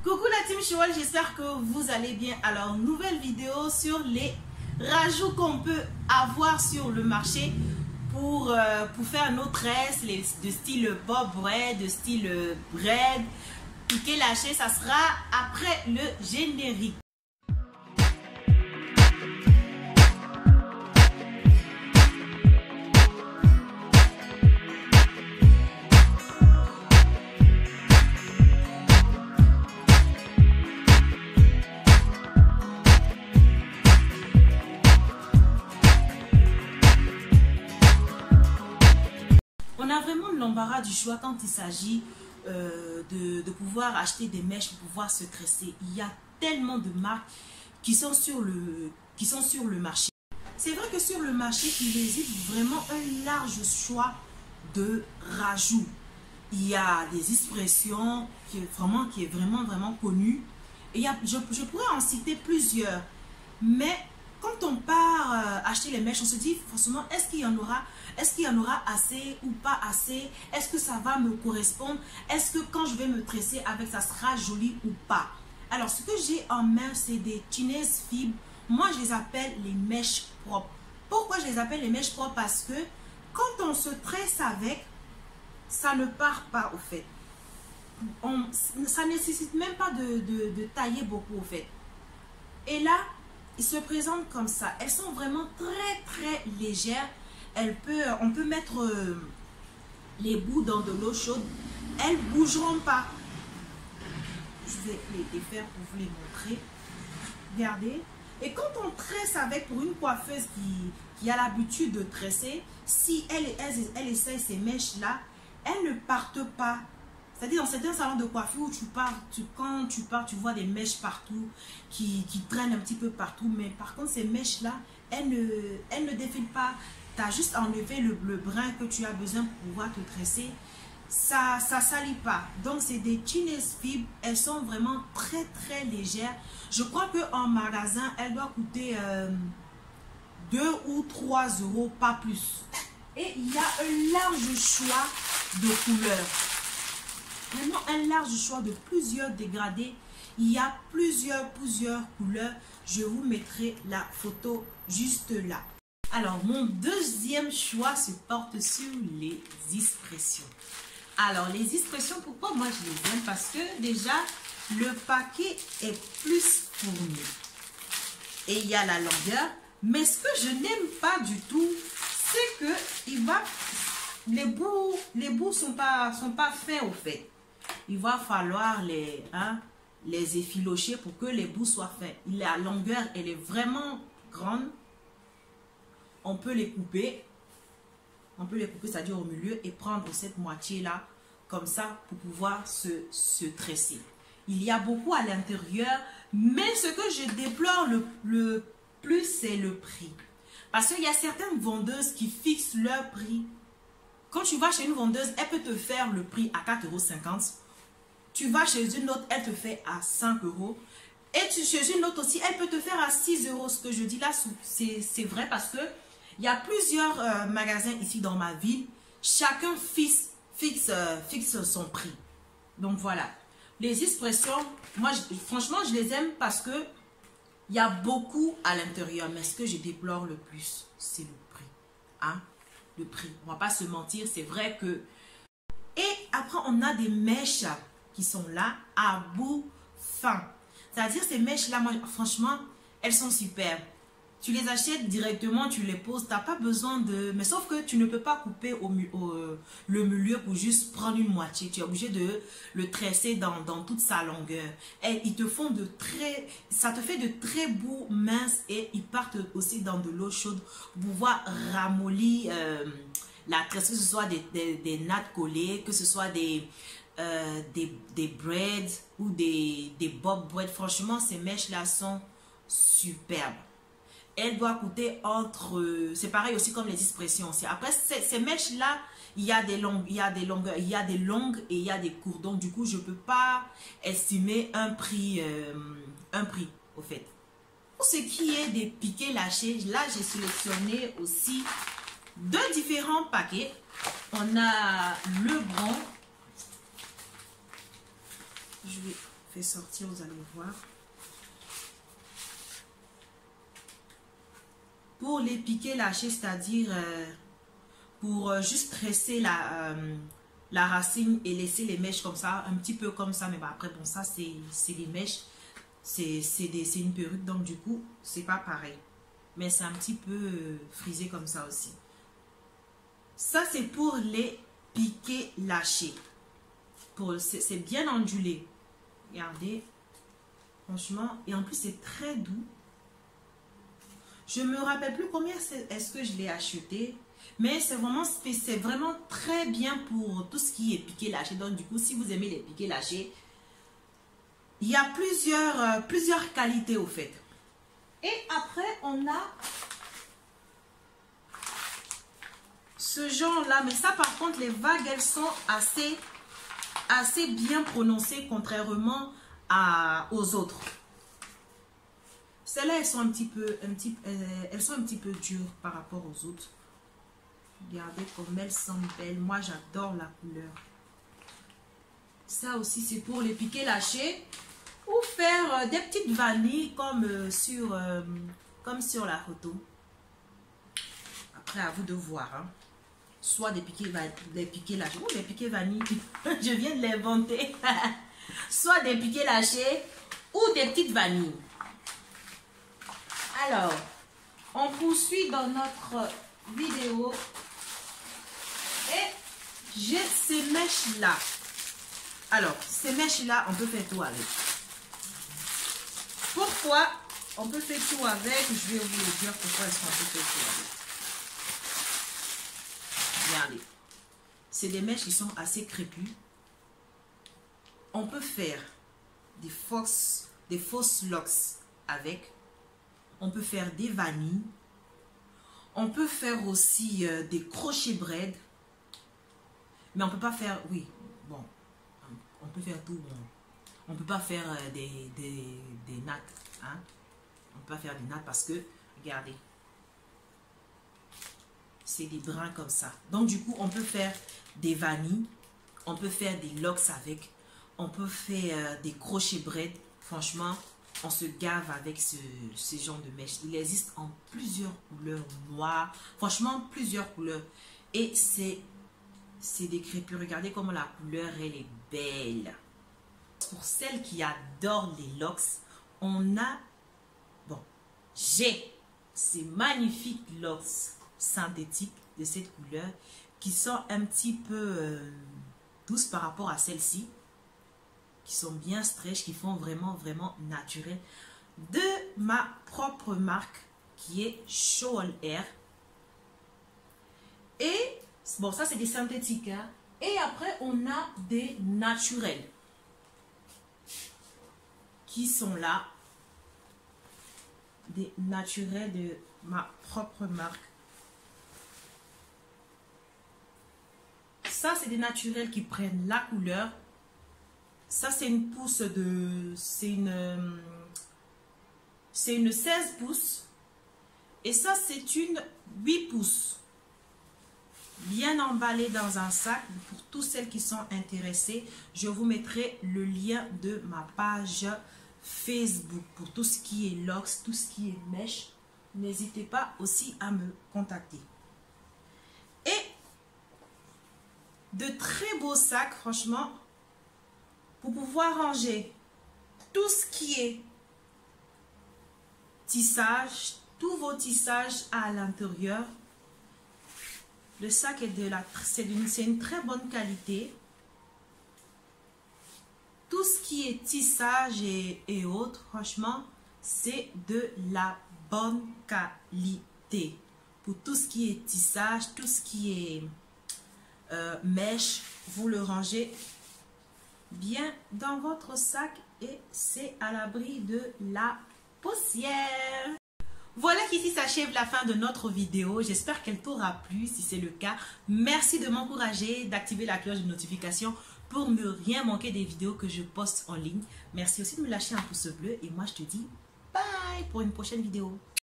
Coucou la team Choual, j'espère que vous allez bien. Alors, nouvelle vidéo sur les rajouts qu'on peut avoir sur le marché pour faire nos tresses de style bob braid, de style braid, piqué lâché. Ça sera après le générique. On a vraiment l'embarras du choix quand il s'agit de pouvoir acheter des mèches pour pouvoir se tresser. Il y a tellement de marques qui sont sur le marché. C'est vrai que sur le marché, il existe vraiment un large choix de rajouts. Il y a des expressions qui est vraiment connu. Et je pourrais en citer plusieurs. Mais quand on part acheter les mèches, on se dit forcément, est-ce qu'il y en aura assez ou pas assez? Est-ce que ça va me correspondre? Est-ce que quand je vais me tresser avec, ça sera joli ou pas? Alors, ce que j'ai en main, c'est des Chinese fibres. Moi, je les appelle les mèches propres. Pourquoi je les appelle les mèches propres? Parce que quand on se tresse avec, ça ne part pas au fait. Ça ne nécessite même pas de tailler beaucoup au fait. Et là, ils se présentent comme ça. Elles sont vraiment très légères. On peut mettre les bouts dans de l'eau chaude. Elles ne bougeront pas. Je vais les défaire pour vous les montrer. Regardez. Et quand on tresse avec, pour une coiffeuse qui a l'habitude de tresser, si elle essaie ces mèches-là, elles ne partent pas. C'est-à-dire dans certains salons de coiffure où quand tu pars, tu vois des mèches partout, qui traînent un petit peu partout. Mais par contre, ces mèches-là, elles ne défilent pas. Tu as juste enlevé le brin que tu as besoin pour pouvoir te tresser. Ça ne salit pas. Donc, c'est des Chinese fibres. Elles sont vraiment très légères. Je crois qu'en magasin, elles doivent coûter 2 ou 3 euros, pas plus. Et il y a un large choix de couleurs. Vraiment un large choix de plusieurs dégradés. Il y a plusieurs couleurs. Je vous mettrai la photo juste là. Alors, mon deuxième choix se porte sur les expressions. Alors, les expressions, pourquoi moi je les aime? Parce que déjà, le paquet est plus fourni. Et il y a la longueur. Mais ce que je n'aime pas du tout, c'est que les bouts sont pas faits au fait. Il va falloir les effilocher pour que les bouts soient faits. La longueur, elle est vraiment grande. On peut les couper. C'est-à-dire au milieu, et prendre cette moitié-là, comme ça, pour pouvoir se tresser. Il y a beaucoup à l'intérieur, mais ce que je déplore le plus, c'est le prix. Parce qu'il y a certaines vendeuses qui fixent leur prix. Quand tu vas chez une vendeuse, elle peut te faire le prix à 4,50 €. Tu vas chez une autre, elle te fait à 5 €. Et chez une autre aussi, elle peut te faire à 6 €. Ce que je dis là, c'est vrai parce que il y a plusieurs magasins ici dans ma ville. Chacun fixe son prix. Donc voilà. Les expressions, moi, franchement, je les aime parce que il y a beaucoup à l'intérieur. Mais ce que je déplore le plus, c'est le prix. Hein? Le prix. On ne va pas se mentir, c'est vrai que... Et après, on a des mèches qui sont là à bout fin. C'est-à-dire ces mèches-là, moi, franchement, elles sont superbes. Tu les achètes directement, tu les poses, tu n'as pas besoin de... Mais sauf que tu ne peux pas couper le milieu pour juste prendre une moitié. Tu es obligé de le tresser dans toute sa longueur. Et ils te font ça te fait de très beaux minces et ils partent aussi dans de l'eau chaude pour pouvoir ramollir la tresse, que ce soit des nattes collées, que ce soit des braids ou des bob braids. Franchement, ces mèches-là sont superbes. Elle doit coûter entre... C'est pareil aussi comme les expressions. Après, ces mèches-là, il y a des longues, il y a des longueurs, il y a des longues et il y a des courtes. Donc, du coup, je ne peux pas estimer un prix au fait. Pour ce qui est des piquets lâchés, là, j'ai sélectionné aussi 2 différents paquets. On a le brun. Je vais fais sortir, vous allez voir. Pour les piquets lâchés, c'est-à-dire pour juste tresser la racine et laisser les mèches comme ça, un petit peu comme ça, mais bah, après, bon, ça, c'est des mèches, c'est une perruque, donc du coup, c'est pas pareil. Mais c'est un petit peu frisé comme ça aussi. Ça, c'est pour les piquets lâchés. C'est bien ondulé. Regardez. Franchement, et en plus, c'est très doux. Je ne me rappelle plus combien est-ce que je l'ai acheté. Mais c'est vraiment très bien pour tout ce qui est piqué lâché. Donc du coup, si vous aimez les piqués lâchés, il y a plusieurs qualités au fait. Et après, on a ce genre-là. Mais ça, par contre, les vagues, elles sont assez bien prononcées contrairement aux autres. Celles-là, elles sont un petit peu dures par rapport aux autres. Regardez comme elles sont belles. Moi, j'adore la couleur. Ça aussi, c'est pour les piquets lâchés. Ou faire des petites vanilles comme sur la photo. Après, à vous de voir. Hein. Soit des piquets lâchés. Ou des piquets vanilles. Je viens de l'inventer. Soit des piquets lâchés ou des petites vanilles. Alors, on poursuit dans notre vidéo. Et j'ai ces mèches-là. Alors, ces mèches-là, on peut faire tout avec. Pourquoi on peut faire tout avec? Je vais vous dire pourquoi est-ce qu'on peut faire tout avec. Regardez. C'est des mèches qui sont assez crépues. On peut faire des fausses locks avec. On peut faire des vanilles. On peut faire aussi des crochets braid. Mais on peut pas faire, oui, bon, on peut faire tout. Bon. On peut pas faire des nattes. Hein? On peut pas faire des nattes parce que, regardez, c'est des brins comme ça. Donc du coup, on peut faire des vanilles. On peut faire des locks avec. On peut faire des crochets braid. Franchement, on se gave avec ce genre de mèche. Il existe en plusieurs couleurs noires. Franchement, plusieurs couleurs. Et c'est des crépus. Regardez comment la couleur, elle est belle. Pour celles qui adorent les locks, on a... Bon, j'ai ces magnifiques locks synthétiques de cette couleur qui sont un petit peu douces par rapport à celles-ci. Qui sont bien stretch, qui font vraiment naturel. De ma propre marque qui est Show All Air. Et bon, ça c'est des synthétiques. Hein? Et après, on a des naturels. Qui sont là. Des naturels de ma propre marque. Ça, c'est des naturels qui prennent la couleur. Ça, c'est une pousse de... C'est une 16 pouces. Et ça, c'est une 8 pouces. Bien emballé dans un sac. Pour toutes celles qui sont intéressées, je vous mettrai le lien de ma page Facebook. Pour tout ce qui est locks, tout ce qui est mèche. N'hésitez pas aussi à me contacter. Et de très beaux sacs, franchement... Pour pouvoir ranger tout ce qui est tissage, tous vos tissages à l'intérieur. Le sac est c'est une très bonne qualité. Tout ce qui est tissage et autres, franchement, c'est de la bonne qualité. Pour tout ce qui est tissage, tout ce qui est mèche, vous le rangez bien dans votre sac et c'est à l'abri de la poussière. Voilà qu'ici s'achève la fin de notre vidéo. J'espère qu'elle t'aura plu. Si c'est le cas, merci de m'encourager, d'activer la cloche de notification pour ne rien manquer des vidéos que je poste en ligne. Merci aussi de me lâcher un pouce bleu et moi je te dis bye pour une prochaine vidéo.